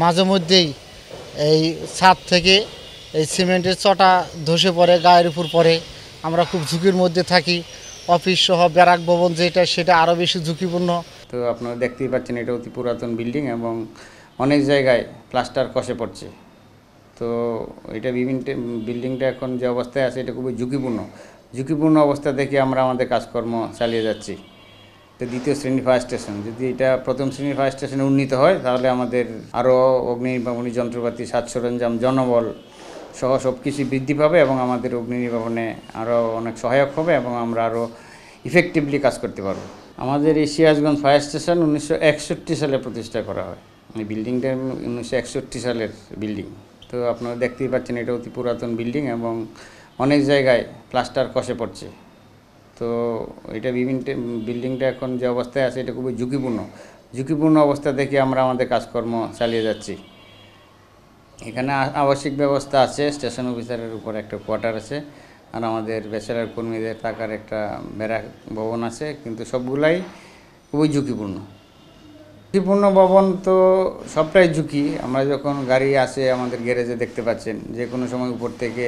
মাঝে মধ্যেই এই ছাদ থেকে এই সিমেন্টের চটা ধসে পড়ে, গায়ের উপর পড়ে। আমরা খুব ঝুঁকির মধ্যে থাকি। অফিস সহ ব্যারাক ভবন যেটা, সেটা আরও বেশি ঝুঁকিপূর্ণ। তো আপনারা দেখতেই পাচ্ছেন এটা অতি পুরাতন বিল্ডিং এবং অনেক জায়গায় প্লাস্টার খসে পড়ছে। তো এটা বিল্ডিংটা এখন যে অবস্থায় আছে এটা খুবই ঝুঁকিপূর্ণ অবস্থা দেখে আমরা আমাদের কাজকর্ম চালিয়ে যাচ্ছি। তো দ্বিতীয় শ্রেণীর ফায়ার স্টেশন, যদি এটা প্রথম শ্রেণীর ফায়ার স্টেশনে উন্নীত হয় তাহলে আমাদের আরও অগ্নি নির্বাপনী যন্ত্রপাতি, সাজ সরঞ্জাম, জনবল সহ সব কিছুই বৃদ্ধি পাবে এবং আমাদের অগ্নি নির্বাপনে আরও অনেক সহায়ক হবে এবং আমরা আরও ইফেক্টিভলি কাজ করতে পারবো। আমাদের এই সিরাজগঞ্জ ফায়ার স্টেশন 1961 সালে প্রতিষ্ঠা করা হয়। এই বিল্ডিংটা 1961 সালের বিল্ডিং। তো আপনারা দেখতেই পাচ্ছেন এটা অতি পুরাতন বিল্ডিং এবং অনেক জায়গায় প্লাস্টার খসে পড়ছে। তো এটা বিল্ডিংটা এখন যে অবস্থায় আছে এটা খুবই ঝুঁকিপূর্ণ অবস্থা দেখে আমরা আমাদের কাজকর্ম চালিয়ে যাচ্ছি। এখানে আবাসিক ব্যবস্থা আছে, স্টেশন অফিসারের উপর একটা কোয়ার্টার আছে, আর আমাদের ব্যাচেলার কর্মীদের থাকার একটা ব্যারাক ভবন আছে, কিন্তু সবগুলাই খুবই ঝুঁকিপূর্ণ ভবন। তো সবটাই ঝুঁকি। আমরা যখন গাড়ি আসে আমাদের গ্যারেজে দেখতে পাচ্ছেন যে কোনো সময় উপর থেকে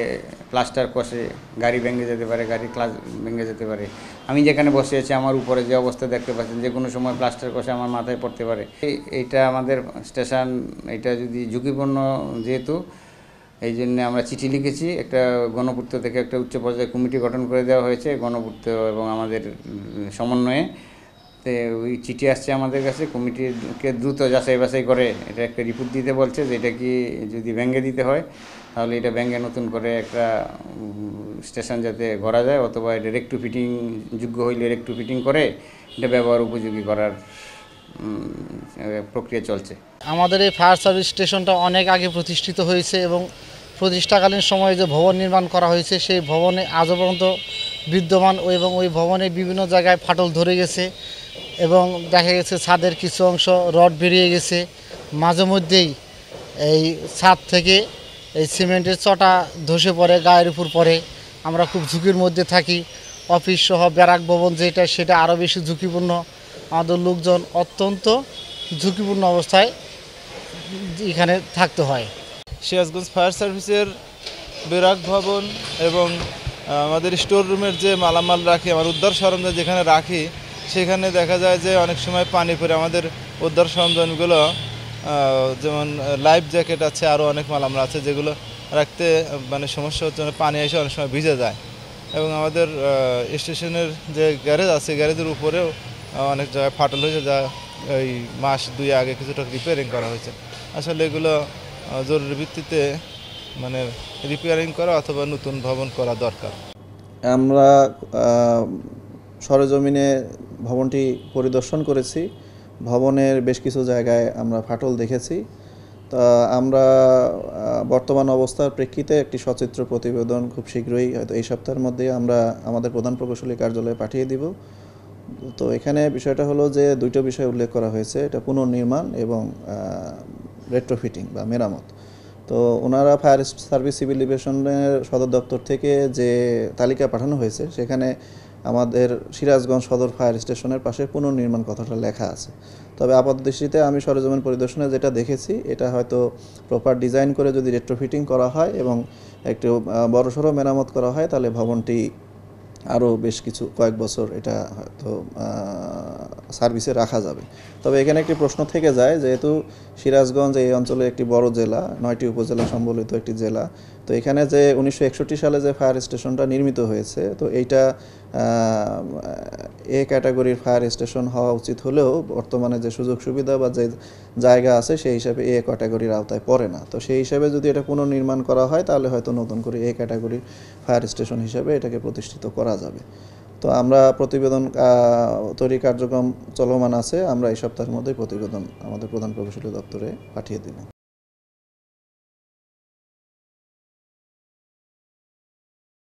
প্লাস্টার কষে গাড়ি ভেঙে যেতে পারে, গাড়ির ক্লাচ ভেঙে যেতে পারে। আমি যেখানে বসে আছি আমার উপরে যে অবস্থা দেখতে পাচ্ছেন যে কোনো সময় প্লাস্টার কষে আমার মাথায় পড়তে পারে। এইটা আমাদের স্টেশন, এটা যদি ঝুঁকিপূর্ণ যেহেতু, এই জন্যে আমরা চিঠি লিখেছি। একটা গণপূর্ত থেকে একটা উচ্চ পর্যায়ে কমিটি গঠন করে দেওয়া হয়েছে, গণপূর্ত এবং আমাদের সমন্বয়ে। তো ওই চিঠি আসছে আমাদের কাছে, কমিটিকে দ্রুত যাচাই বাছাই করে এটা একটা রিপোর্ট দিতে বলছে যে এটা কি যদি ভেঙে দিতে হয় তাহলে এটা ভেঙে নতুন করে একটা স্টেশন যাতে গড়া যায়, অথবা এটা ফিটিং যোগ্য হইলে ফিটিং করে এটা ব্যবহার উপযোগী করার প্রক্রিয়া চলছে। আমাদের এই ফায়ার সার্ভিস স্টেশনটা অনেক আগে প্রতিষ্ঠিত হয়েছে এবং প্রতিষ্ঠাকালীন সময়ে যে ভবন নির্মাণ করা হয়েছে সেই ভবনে আজও পর্যন্ত বিদ্যমান, এবং ওই ভবনে বিভিন্ন জায়গায় ফাটল ধরে গেছে এবং দেখা গেছে ছাদের কিছু অংশ রড বেরিয়ে গেছে। মাঝে মধ্যেই এই ছাদ থেকে এই সিমেন্টের চটা ধসে পড়ে, গায়ের উপর পড়ে। আমরা খুব ঝুঁকির মধ্যে থাকি। অফিস সহ ব্যারাক ভবন যেটা, সেটা আরও বেশি ঝুঁকিপূর্ণ। আমাদের লোকজন অত্যন্ত ঝুঁকিপূর্ণ অবস্থায় এখানে থাকতে হয়। সিরাজগঞ্জ ফায়ার সার্ভিসের ব্যারাক ভবন এবং আমাদের স্টোর রুমের যে মালামাল রাখি, আমার উদ্ধার সরঞ্জাম যেখানে রাখি, সেখানে দেখা যায় যে অনেক সময় পানি পড়ে আমাদের উদ্ধার সরঞ্জামগুলো, যেমন লাইফ জ্যাকেট আছে, আরও অনেক মালামাল আছে যেগুলো রাখতে মানে সমস্যা হচ্ছে, পানি এসে অনেক সময় ভিজে যায়। এবং আমাদের স্টেশনের যে গ্যারেজ আছে, গ্যারেজের উপরেও অনেক জায়গায় ফাটল হয়েছে, যা এই মাস 2 আগে কিছুটা রিপেয়ারিং করা হয়েছে। আসলে এগুলো জরুরি ভিত্তিতে মানে রিপেয়ারিং করা অথবা নতুন ভবন করা দরকার। আমরা সরেজমিনে ভবনটি পরিদর্শন করেছি। ভবনের বেশ কিছু জায়গায় আমরা ফাটল দেখেছি। তা আমরা বর্তমান অবস্থার প্রেক্ষিতে একটি সচিত্র প্রতিবেদন খুব শীঘ্রই, হয়তো এই সপ্তাহের মধ্যে আমরা আমাদের প্রধান প্রকৌশলী কার্যালয়ে পাঠিয়ে দিব। তো এখানে বিষয়টা হলো যে 2টো বিষয় উল্লেখ করা হয়েছে, এটা পুনর্নির্মাণ এবং রেট্রোফিটিং বা মেরামত। তো ওনারা ফায়ার সার্ভিস সিভিল এভিয়েশনের সদর দপ্তর থেকে যে তালিকা পাঠানো হয়েছে সেখানে আমাদের সিরাজগঞ্জ সদর ফায়ার স্টেশনের পাশে পুনর্নির্মাণ কথাটা লেখা আছে। তবে আপাতদৃষ্টিতে আমি সরেজমিন পরিদর্শনে যেটা দেখেছি, এটা হয়তো প্রপার ডিজাইন করে যদি রেট্রোফিটিং করা হয় এবং একটু বড়সড় মেরামত করা হয় তাহলে ভবনটি আরও বেশ কয়েক বছর এটা হয়তো সার্ভিসে রাখা যাবে। তবে এখানে একটি প্রশ্ন থেকে যায়, যেহেতু সিরাজগঞ্জ এই অঞ্চলে একটি বড় জেলা, 9টি উপজেলা সম্বলিত একটি জেলা, তো এখানে যে 1961 সালে যে ফায়ার স্টেশনটা নির্মিত হয়েছে, তো এইটা এ ক্যাটাগরির ফায়ার স্টেশন হওয়া উচিত হলেও বর্তমানে যে সুযোগ সুবিধা বা যে জায়গা আছে সেই হিসাবে এ ক্যাটাগরির আওতায় পড়ে না। তো সেই হিসাবে যদি এটা পুনর্নির্মাণ করা হয় তাহলে হয়তো নতুন করে এ ক্যাটাগরির ফায়ার স্টেশন হিসাবে এটাকে প্রতিষ্ঠিত করা যাবে। তো আমরা প্রতিবেদন তৈরি কার্যক্রম চলমান আছে, আমরা এই সপ্তাহের মধ্যেই প্রতিবেদন আমাদের প্রধান প্রকৌশলী দপ্তরে পাঠিয়ে দেব।